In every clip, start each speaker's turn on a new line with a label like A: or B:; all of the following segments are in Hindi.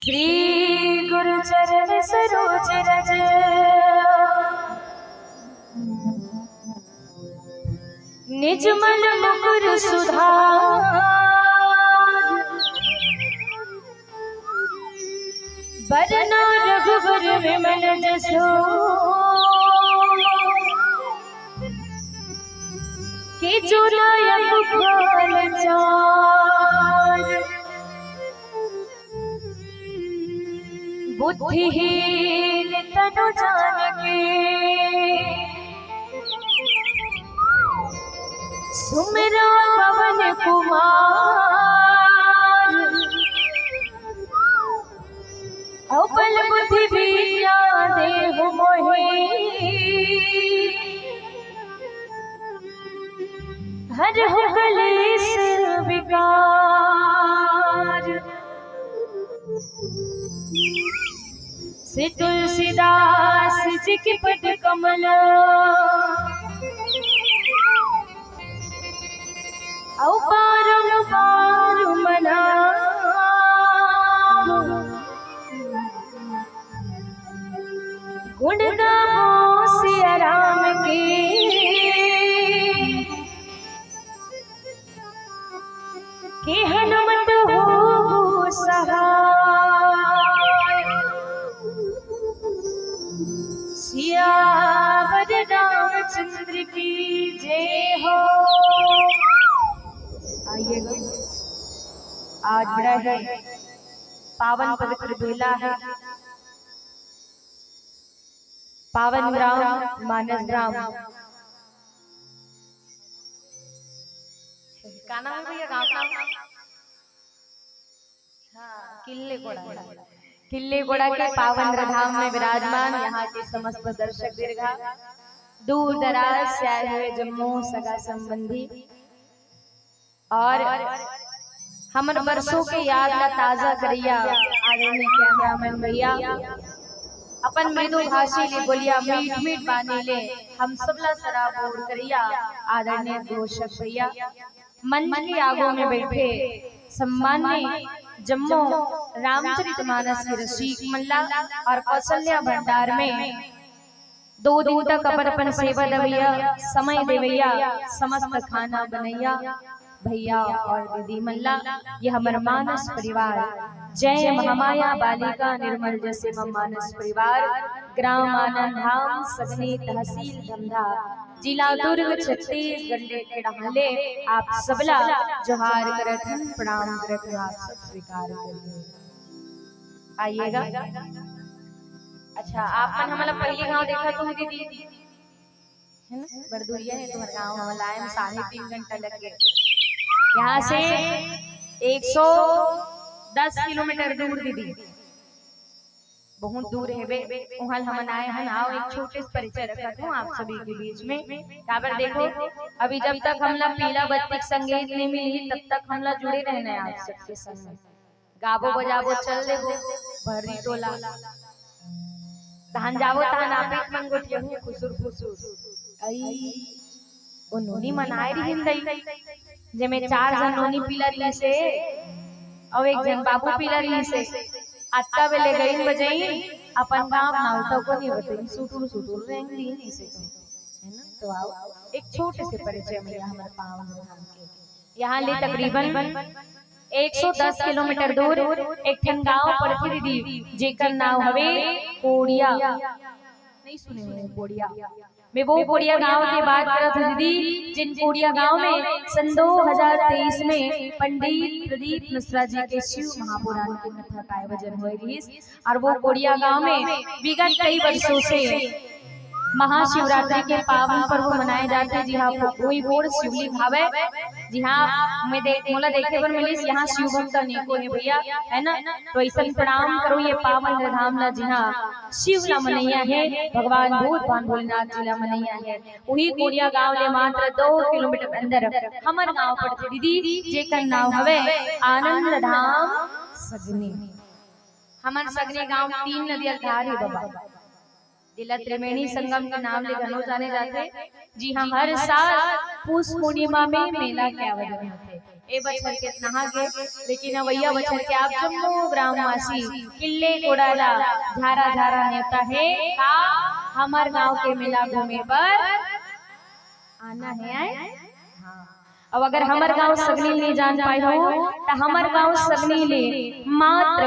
A: श्री गुरु चरण सरोज रज निज मन मुकुर सुधार बरना रघुबर विमल जसो के जो नायक फल चार बुद्धिहीन तनु जान के सुमिरा पवन कुमार अबल बुद्धि विद्या देहु मोहि हरहु कलेश विकार श्री तुलसीदास जी की पद कमल औपारम पारु मना गुण गावो सिया राम के हनुमत हो सहाय सियावर रामचंद्र की जय हो। आइएगा, आज बड़ा है पावन पवित्र बेला है। पावन ग्राम मानस ग्राम का नाम है भैया? गाँव का किल्ले कोड़ा के पावन धाम में विराजमान यहाँ के समस्त दर्शक दीर्घा दूर दराज से आए हुए जम्मू सगा संबंधी और हमर बरसों के याद ला ताजा करिया आदरणीय कैमरामैन भैया अपन मृदु भाषी ले बोलिया मीठ मीठ बानी ले हम सबला शराब बोर करिया आदरणीय घोषक भैया मंच के आगों में बैठे सम्मान्य जम्मू रामचरितमानस के रसिक मल्ला और कौशल्या भंडार में 2 दिन तक अपन सेवा दवैया समय देवैया समस्त खाना बनैया भैया और दीदी मल्ला ये हमार मानस परिवार जय महामाया बालिका निर्मल जैसे मानस परिवार ग्राम आनंद धाम सगनी तहसील धमधा जिला दुर्ग छत्तीसगढ़ के रहले आप सबला जोहार करथन प्रणाम करथन आप सब स्वीकार करिए। आइएगा। अच्छा आपन हमला पहली गांव देखा तो दीदी है ना बरदुरिया है तुम्हारा गांव हमला आए 3.5 घंटा लग गए यहाँ से 110 किलोमीटर दूर दीदी बहुत दूर है बे वहाँ हम आए हैं। आओ एक छोटे से परिचय रखा हूँ आप सभी के बीच में। काबर देखो अभी जब तक हमला पीला बत्ती संगीत नहीं मिली तब तक हमला जुड़े रहना है आप सबके संग। गाबो बजाबो चल देबो भरी टोला तहन जाबो तहन आपे मंगोटिया खुसुर खुसुर आई ओ नोनी मनाए रही हिंदई जेमे 4 जन नोनी पीला रही से और एक जन बाबू पीला रही से अत्ता बेले गई बजाई अपन गांव नाव तो को नहीं बताई सुटुर सुटुर रेंग ली नहीं से है ना। तो आओ एक छोटे से परिचय में हमारे पावन धाम के यहाँ ले तकरीबन 110 किलोमीटर दूर एक ठन गांव पड़ती दीदी जेकर नाम हवे कोड़िया। नहीं सुने होंगे कोड़िया मैं वो कोड़िया गांव की बात करत हूँ दीदी जिन कोड़िया गांव में सन 2023 में पंडित प्रदीप मिश्रा जी के शिव महापुराण की कथा का आयोजन हुए और वो कोड़िया गांव में विगत कई वर्षों से महाशिवरात्रि के पावन पर्व मनाए जाते हैं। जी हाँ कोई बोर शिवलिंग भावे जी हाँ मैं मोला देखे पर मिली यहाँ शिव भक्त अनेकों है भैया है ना। तो ऐसा प्रणाम करो ये पावन धाम ला जी हाँ शिव ला मनैया है भगवान भूत भान भोलेनाथ जी ला मनैया है। वही कोड़िया गांव ले मात्र 2 किलोमीटर अंदर हमार गांव पड़ते दीदी जेकर नाम हवे आनंद धाम सगनी। हमार सगनी गांव 3 नदिया धार है बाबा जिला त्रिवेणी संगम के नाम ले घनो जाने जाते। जी हाँ हर साल पूस पूर्णिमा में मेला के आयोजन होते। ए बछर के नहा गए, लेकिन अवैया बछर के आप जम्मू ग्रामवासी किले कोडाला झारा झारा नेता है का हमार गांव के मेला घूमे पर आना है आए। अब अगर हमार गांव सगनी ले जान पाए हो तो हमार गांव सगनी ले मात्र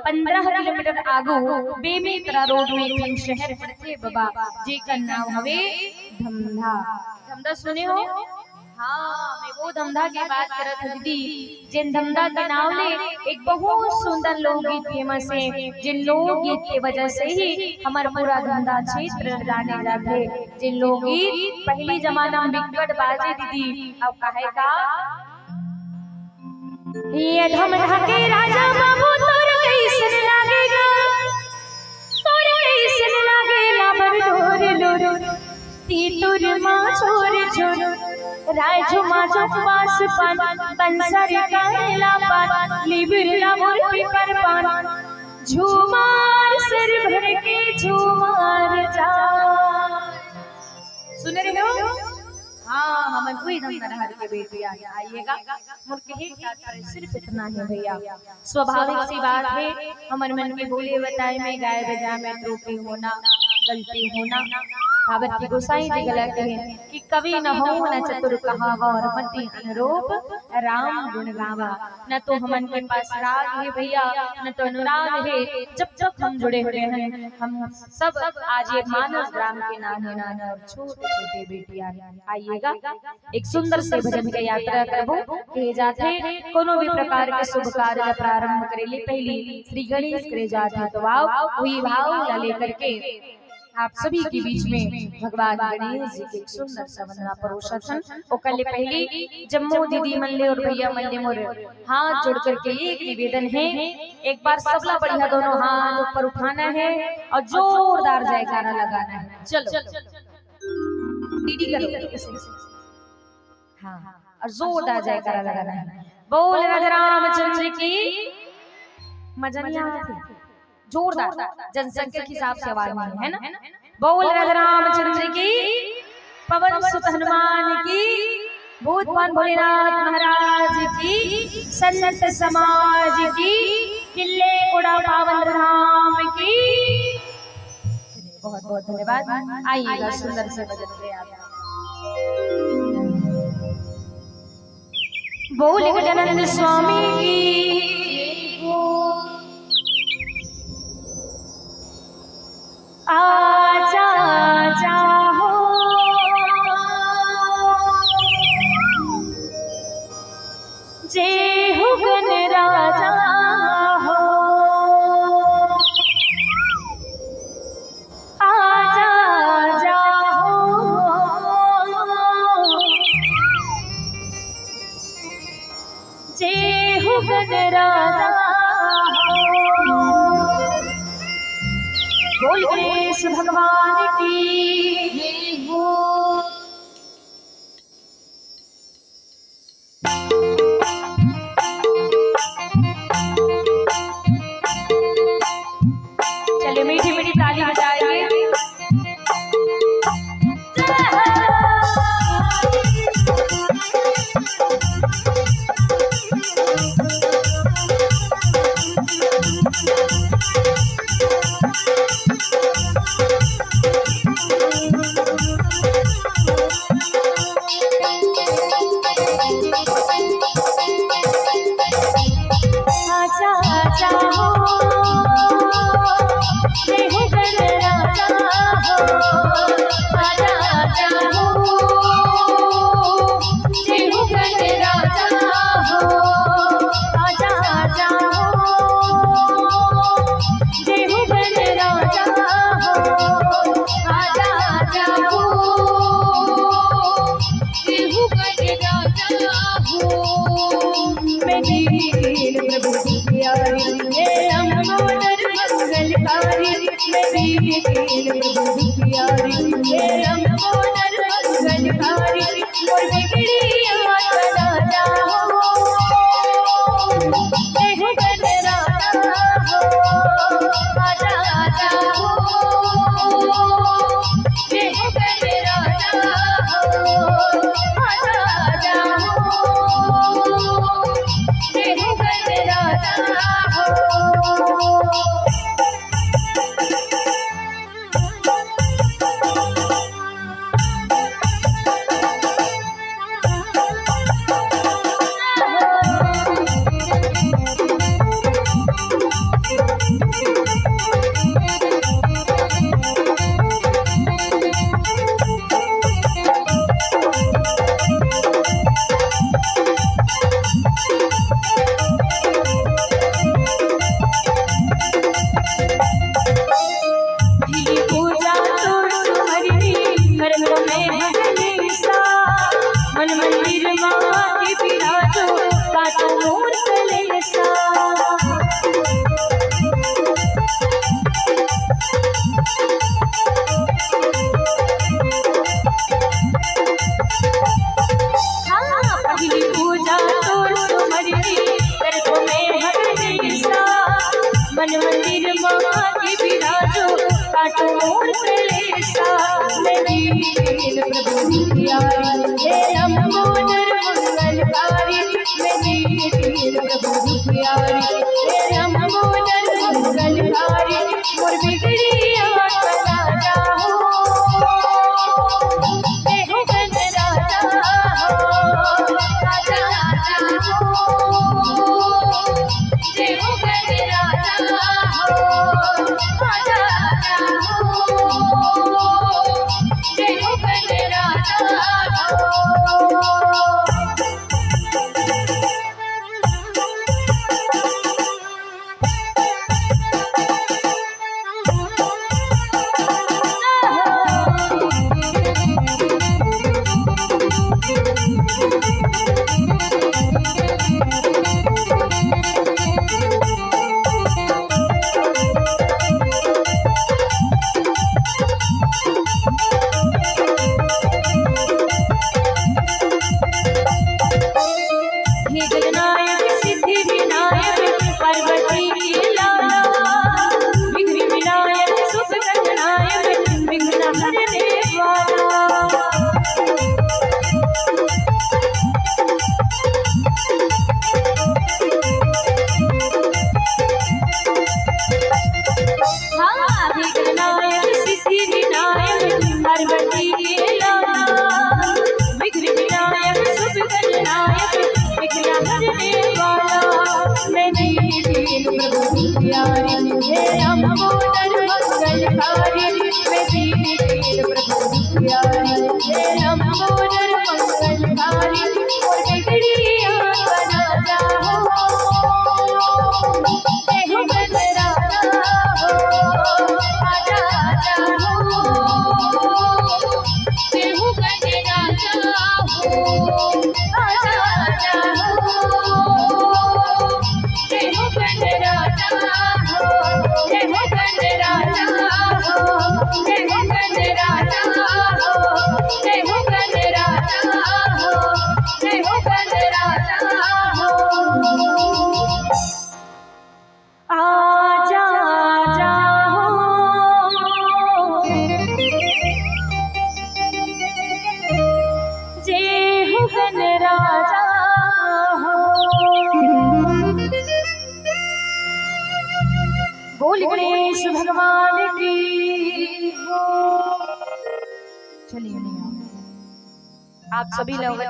A: 15 किलोमीटर आगू बेमेतरा रोड में एक शहर पड़ते बाबा जेकर नाम हवे धमधा। धमधा सुने हो? हाँ, मैं वो धमधा की बात करत हूँ दीदी, जिन धमधा के नाम ले एक बहुत सुंदर लोकगीत फेमस है, जिन लोकगीत के वजह से ही हमारा पूरा धमधा क्षेत्र जाने जाते। जिन लोकगीत पहली जमाना में बिकट बाजे दीदी, अब कहे का ये धमधा के राजा बाबू तोर कैसन लागेगा, तोर कैसन लागेला बरडोर लोर ती तोर माँ छोर छोर राजू माजो पास पान बंसर काला पान लिबिरला मोर पिपर पान झूमार सर भर के झूमार जा। सुन रहे हो? हाँ, हम कोई धमधार के बेटी आइएगा। मुर्के सिर्फ इतना है भैया, स्वाभाविक सी बात है, हमारे मन में बोले बताए में गाय बजा में त्रुटि होना गलती होना। पार्वती गोसाई जी गलत है कि कवि न हो न चतुर कहावा और मति अनुरूप राम गुण गावा। न तो हमन के पास राग है भैया, न तो अनुराग है। जब तक हम जुड़े हुए हैं, हम सब आज ये मानस ग्राम के नाने नाने और छोटे छोटे बेटियां आइएगा, एक सुंदर से भजन के यात्रा करबो के जाते। कोनो भी प्रकार के शुभ कार्य प्रारंभ करेले पहली श्री गणेश करे जाते, तो आओ वही भाव लेकर के आप सभी के बीच में भगवान गणेश जी के सुंदर सा वंदना परोसथन। ओकले पहले जम्मू दीदी मल्ले और भैया मल्ले मोर हाथ जोड़ करके एक निवेदन है, एक बार सबला बढ़िया दोनों हाथ ऊपर उठाना है और जोरदार जयकारा लगाना है। चलो दीदी करो, हाँ, और जोरदार जयकारा लगाना है। बोल राजा रामचंद्र की मजनिया जोरदार जनसंख्या के हिसाब से आवाज में है ना। बोल राजा रामचंद्र की, पवन सुत हनुमान की, भूतवान भोलेनाथ महाराज की, संत समाज की, किले कोडा पावन धाम की। बहुत बहुत धन्यवाद। आइएगा सुंदर से भजन के यात्रा। बोल गजानंद स्वामी की, आजा जाओ जय हो गण राजा हो, आजा जाओ जय हो गण राजा हो। बोल गणेश भगवान की हो। चलिए मीठी मीठी ताली बजाइए। महा के विराजो काटो मोर कलेसा मैं दीन प्रभु प्यारी हे लंबोदर मंगलकारी मैं दीन प्रभु प्यारी हे लंबोदर मंगलकारी मोर बिगड़ी आत्मा जाओ देहो गण राजा हो राजा राजा हो देहो गण राजा हो राजा राजा हो देहो गण राजा हो प्यारी हे लंबोदर मंगलकारी मैं दीन प्रभु प्यारी हे लंबोदर मंगलकारी और बिगड़ी आत्मा जाओ देहो गण राजा हो राजा राजा हो देहो गण राजा हो राजा राजा हो देहो गण राजा हो देहो गण राजा हो देहो गण राजा हो देहो गण राजा हो देहो गण राजा हो आजा जाओ जे हो गण राजा हो बोल गणेश भगवान की हो। चलिए आप सभी लोग